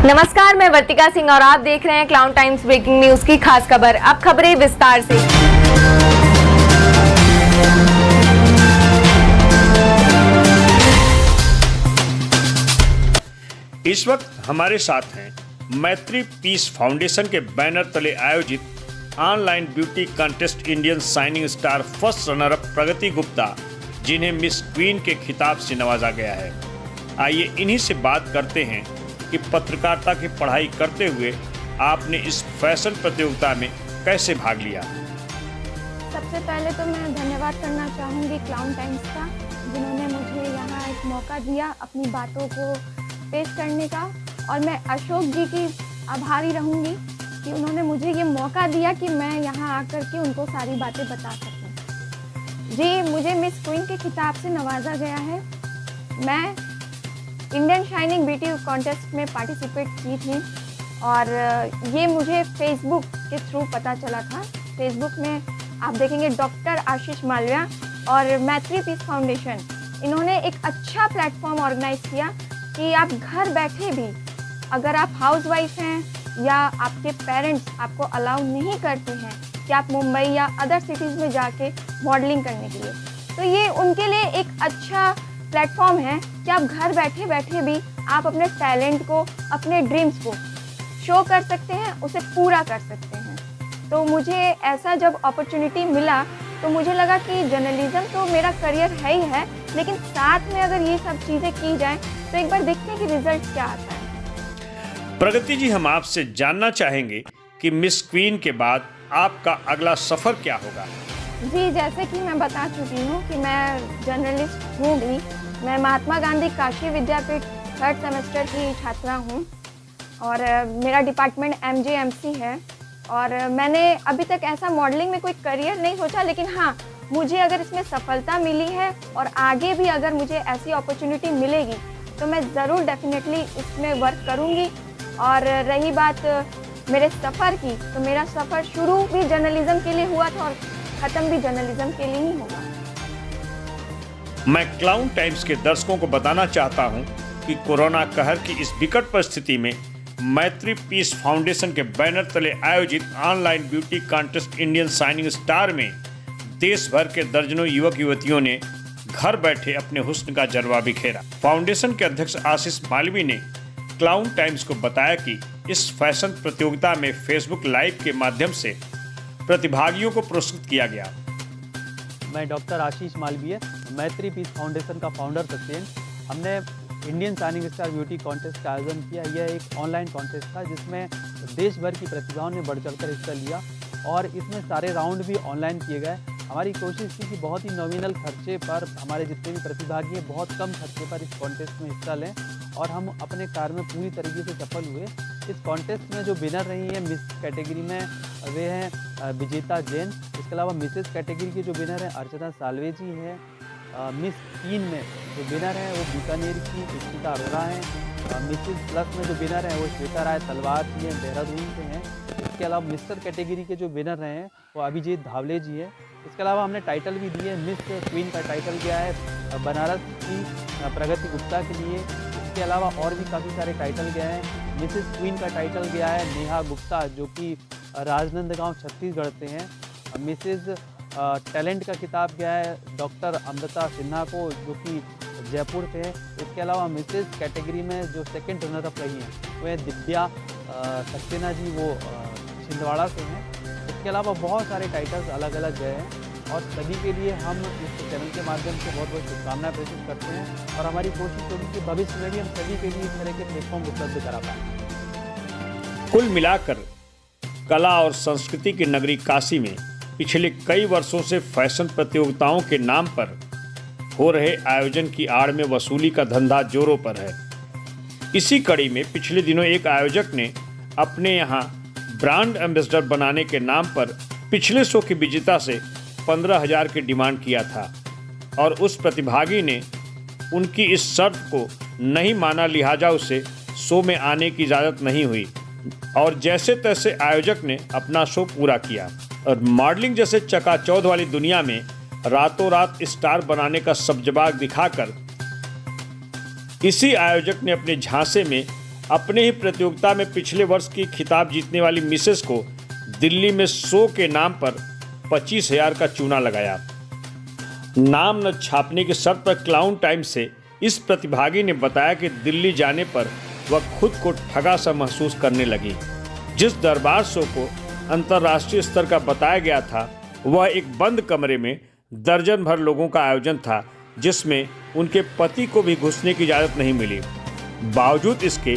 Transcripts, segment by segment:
नमस्कार, मैं वर्तिका सिंह और आप देख रहे हैं क्लाउन टाइम्स ब्रेकिंग न्यूज की खास खबर। अब खबरें विस्तार से। इस वक्त हमारे साथ हैं मैत्री पीस फाउंडेशन के बैनर तले आयोजित online beauty contest Indian shining star first runner up Pragati Gupta, जिन्हें मिस क्वीन के खिताब से नवाजा गया है। आइए इन्हीं से बात करते हैं कि पत्रकारिता की पढ़ाई करते हुए आपने इस फैशन प्रतियोगिता में कैसे भाग लिया। सबसे पहले तो मैं धन्यवाद करना चाहूँगी क्लाउन टाइम्स का, जिन्होंने मुझे यहाँ एक मौका दिया अपनी बातों को पेश करने का, और मैं अशोक जी की आभारी रहूँगी कि उन्होंने मुझे ये मौका दिया कि मैं यहाँ आकर के उनको सारी बातें बता सकूँ। जी, मुझे मिस क्वीन के खिताब से नवाजा गया है। मैं इंडियन शाइनिंग ब्यूटी कॉन्टेस्ट में पार्टिसिपेट की थी और ये मुझे फेसबुक के थ्रू पता चला था। फेसबुक में आप देखेंगे डॉक्टर आशीष मालविया और मैत्री पीस फाउंडेशन, इन्होंने एक अच्छा प्लेटफॉर्म ऑर्गेनाइज किया कि आप घर बैठे भी, अगर आप हाउसवाइफ हैं या आपके पेरेंट्स आपको अलाउ नहीं करते हैं कि आप मुंबई या अदर सिटीज़ में जाके मॉडलिंग करने के लिए, तो ये उनके लिए एक अच्छा प्लेटफॉर्म है कि आप घर बैठे बैठे भी आप अपने टैलेंट को, अपने ड्रीम्स को शो कर सकते हैं, उसे पूरा कर सकते हैं। तो मुझे ऐसा जब अपॉर्चुनिटी मिला तो मुझे लगा कि जर्नलिज्म तो मेरा करियर है ही है, लेकिन साथ में अगर ये सब चीज़ें की जाएं तो एक बार देखते हैं कि रिजल्ट क्या आता है। प्रगति जी, हम आपसे जानना चाहेंगे कि मिस क्वीन के बाद आपका अगला सफर क्या होगा। जी, जैसे कि मैं बता चुकी हूँ कि मैं जर्नलिस्ट हूँ भी। मैं महात्मा गांधी काशी विद्यापीठ 3rd सेमेस्टर की छात्रा हूँ और मेरा डिपार्टमेंट MJMC है। और मैंने अभी तक ऐसा मॉडलिंग में कोई करियर नहीं सोचा, लेकिन हाँ, मुझे अगर इसमें सफलता मिली है और आगे भी अगर मुझे ऐसी अपॉर्चुनिटी मिलेगी तो मैं ज़रूर डेफिनेटली इसमें वर्क करूँगी। और रही बात मेरे सफ़र की, तो मेरा सफ़र शुरू भी जर्नलिज़्म के लिए हुआ था और ख़त्म भी जर्नलिज़्म के लिए ही होगा। मैं क्लाउन टाइम्स के दर्शकों को बताना चाहता हूं कि कोरोना कहर की इस विकट परिस्थिति में मैत्री पीस फाउंडेशन के बैनर तले आयोजित online beauty contest Indian shining star में देश भर के दर्जनों युवक युवतियों ने घर बैठे अपने हुस्न का जलवा बिखेरा। फाउंडेशन के अध्यक्ष आशीष मालवी ने क्लाउन टाइम्स को बताया कि इस फैशन प्रतियोगिता में फेसबुक लाइव के माध्यम से प्रतिभागियों को पुरस्कृत किया गया। मैं डॉक्टर आशीष मालवीय, मैत्री पीस फाउंडेशन का फाउंडर सत्येन। हमने Indian shining star beauty contest का आयोजन किया। यह एक ऑनलाइन कॉन्टेस्ट था जिसमें देश भर की प्रतिभाओं ने बढ़ चढ़कर हिस्सा लिया और इसमें सारे राउंड भी ऑनलाइन किए गए। हमारी कोशिश थी कि बहुत ही नॉमिनल खर्चे पर हमारे जितने भी प्रतिभागी हैं बहुत कम खर्चे पर इस कॉन्टेस्ट में हिस्सा लें और हम अपने कार्य में पूरी तरीके से सफल हुए। इस कॉन्टेस्ट में जो विनर रही हैं मिस कैटेगरी में वे हैं विजेता जैन। इसके अलावा मिसेस कैटेगरी के जो विनर हैं अर्चना सालवे जी हैं। मिस क्वीन में जो विनर हैं वो बीकानेर की इशिता अरोड़ा हैं। मिसेस प्लस में जो विनर हैं वो श्वेता राय तलवार जी हैं, देहरादून से हैं। इसके अलावा मिस्टर कैटेगरी के जो विनर रहे हैं वो अभिजीत धावले जी हैं। इसके अलावा हमने टाइटल भी दिए। मिस क्वीन का टाइटल गया है बनारस की प्रगति गुप्ता के लिए। इसके अलावा और भी काफ़ी सारे टाइटल गए हैं। मिसेस क्वीन का टाइटल गया है नेहा गुप्ता, जो कि राजनंदगांव छत्तीसगढ़ से हैं। मिसेस टैलेंट का खिताब गया है डॉक्टर अमृता सिन्हा को, जो कि जयपुर से है। इसके अलावा मिसेस कैटेगरी में जो सेकंड रनर अप रही हैं वो है दिव्या सक्सेना जी, वो छिंदवाड़ा से हैं। इसके अलावा बहुत सारे टाइटल्स अलग अलग गए हैं और सभी के लिए हम इस चैनल के माध्यम से बहुत बहुत शुभकामनाएं प्रेषित करते हैं और हमारी कोशिश होगी कि भविष्य में भी हम सभी के लिए इस तरह के प्लेटफॉर्म उपलब्ध करा पाएँ। कुल मिलाकर कला और संस्कृति की नगरी काशी में पिछले कई वर्षों से फैशन प्रतियोगिताओं के नाम पर हो रहे आयोजन की आड़ में वसूली का धंधा जोरों पर है। इसी कड़ी में पिछले दिनों एक आयोजक ने अपने यहाँ ब्रांड एम्बेसडर बनाने के नाम पर पिछले शो की विजेता से 15,000 की डिमांड किया था और उस प्रतिभागी ने उनकी इस शर्त को नहीं माना, लिहाजा उसे शो में आने की इजाज़त नहीं हुई और जैसे तैसे आयोजक ने अपना शो पूरा किया और मॉडलिंग जैसे चकाचौंध वाली दुनिया में रातों रात स्टार बनाने का सबजबाग दिखाकर इसी आयोजक ने अपने झांसे में अपने ही प्रतियोगिता में पिछले वर्ष की खिताब जीतने वाली मिसेस को दिल्ली में शो के नाम पर 25,000 का चूना लगाया। नाम न छापने की शर्त पर क्लाउन टाइम्स से इस प्रतिभागी ने बताया कि दिल्ली जाने पर वह खुद को ठगा सा महसूस करने लगी। जिस दरबार शो को अंतर्राष्ट्रीय स्तर का बताया गया था, वह एक बंद कमरे में दर्जन भर लोगों का आयोजन था, जिसमें उनके पति को भी घुसने की इजाज़त नहीं मिली। बावजूद इसके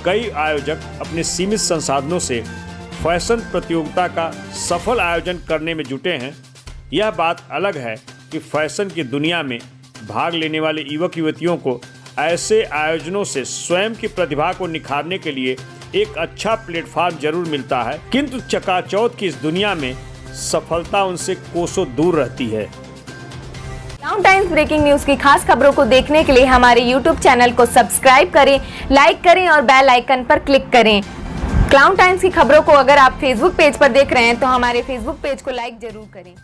कई आयोजक अपने सीमित संसाधनों से फैशन प्रतियोगिता का सफल आयोजन करने में जुटे हैं। यह बात अलग है कि फैशन की दुनिया में भाग लेने वाले युवक युवतियों को ऐसे आयोजनों से स्वयं की प्रतिभा को निखारने के लिए एक अच्छा प्लेटफॉर्म जरूर मिलता है, किंतु चकाचौंध की इस दुनिया में सफलता उनसे कोसों दूर रहती है। क्लाउन टाइम्स ब्रेकिंग न्यूज की खास खबरों को देखने के लिए हमारे YouTube चैनल को सब्सक्राइब करें, लाइक करें और बेल आइकन पर क्लिक करें। क्लाउन टाइम्स की खबरों को अगर आप Facebook पेज पर देख रहे हैं तो हमारे Facebook पेज को लाइक जरूर करें।